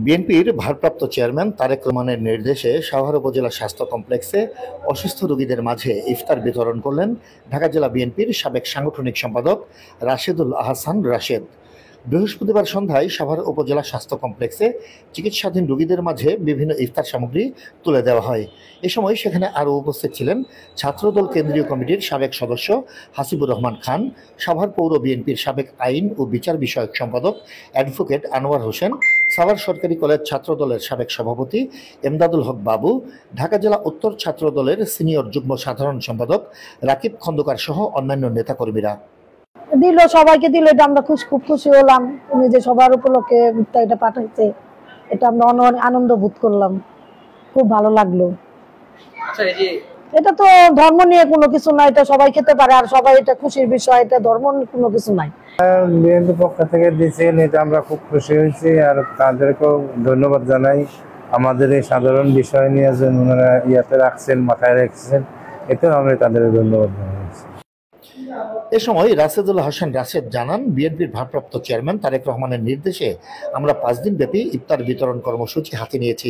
বিএনপির ভারপ্রাপ্ত চেয়ারম্যান তারেক রহমানের নির্দেশে সাভার উপজেলা স্বাস্থ্য কমপ্লেক্সে অসুস্থ রোগীদের মাঝে ইফতার বিতরণ করলেন ঢাকা জেলা বিএনপির সাবেক সাংগঠনিক সম্পাদক রাশেদুল আহসান রাশেদ। বৃহস্পতিবার সন্ধ্যায় সাভার উপজেলা স্বাস্থ্য কমপ্লেক্সে চিকিৎসাধীন রোগীদের মাঝে বিভিন্ন ইফতার সামগ্রী তুলে দেওয়া হয়। এ সময় সেখানে আরও উপস্থিত ছিলেন ছাত্রদল কেন্দ্রীয় কমিটির সাবেক সদস্য হাসিবুর রহমান খান, সাভার পৌর বিএনপির সাবেক আইন ও বিচার বিষয়ক সম্পাদক অ্যাডভোকেট আনোয়ার হোসেন, সাভার সরকারি কলেজ ছাত্রদলের সাবেক সভাপতি এমদাদুল হক বাবু, ঢাকা জেলা উত্তর ছাত্রদলের সিনিয়র যুগ্ম সাধারণ সম্পাদক রাকিব খন্দকার সহ অন্যান্য নেতাকর্মীরা। দিল, সবাইকে দিল, এটা আমরা খুব খুশি হলাম। উনি যে সবার উপলক্ষে এটা পাঠাইছে, এটা আমরা অনেক আনন্দ বোধ করলাম, খুব ভালো লাগলো। এটা তো ধর্ম নিয়ে কোনো কিছু নাই, এটা সবাই খেতে পারে, আর সবাই এটা খুশির বিষয়, এটা ধর্ম কোনো কিছু নাই। বিএনপি পক্ষ থেকে দিয়েছেন, এটা আমরা খুব খুশি হয়েছি, আর তাদেরকেও ধন্যবাদ জানাই। আমাদের এই সাধারণ বিষয় নিয়ে যে ওনারা ইয়াতে রাখছেন, মাথায় রাখছেন, এতেও আমরা তাদের ধন্যবাদ জানাইছি। এ সময় রাশেদুল হাসান রাশেদ জানান, বিএনপির ভারপ্রাপ্ত চেয়ারম্যান তারেক রহমানের নির্দেশে আমরা 5 দিন ব্যাপী ইফতার বিতরণ কর্মসূচি হাতে নিয়েছি।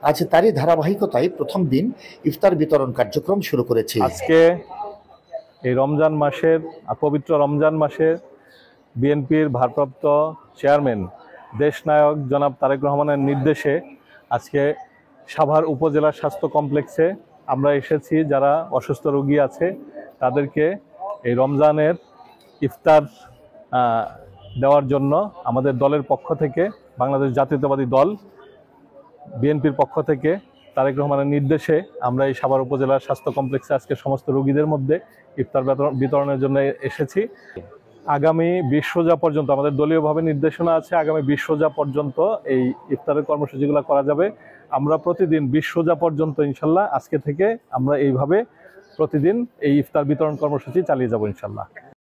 আজ তারই ধারাবাহিকতায় প্রথম দিন ইফতার বিতরণ কার্যক্রম শুরু করেছি। আজকে এই রমজান মাসের পবিত্র রমজান মাসে বিএনপির ভারপ্রাপ্ত চেয়ারম্যান দেশনায়ক জনাব তারেক রহমানের নির্দেশে আজকে সাভার উপজেলা স্বাস্থ্য কমপ্লেক্সে আমরা এসেছি। যারা অসুস্থ রোগী আছে তাদেরকে এই রমজানের ইফতার দেওয়ার জন্য আমাদের দলের পক্ষ থেকে, বাংলাদেশ জাতীয়তাবাদী দল বিএনপির পক্ষ থেকে তারেক রহমানের নির্দেশে আমরা এই সাভার উপজেলার স্বাস্থ্য কমপ্লেক্সে আজকে সমস্ত রোগীদের মধ্যে ইফতার বিতরণের জন্য এসেছি। আগামী 20 রোজা পর্যন্ত আমাদের দলীয়ভাবে নির্দেশনা আছে, আগামী 20 রোজা পর্যন্ত এই ইফতারের কর্মসূচিগুলো করা যাবে। আমরা প্রতিদিন 20 রোজা পর্যন্ত ইনশাল্লাহ আজকে থেকে আমরা এইভাবে প্রতিদিন এই ইফতার বিতরণ কর্মসূচি চালিয়ে যাব ইনশাল্লাহ।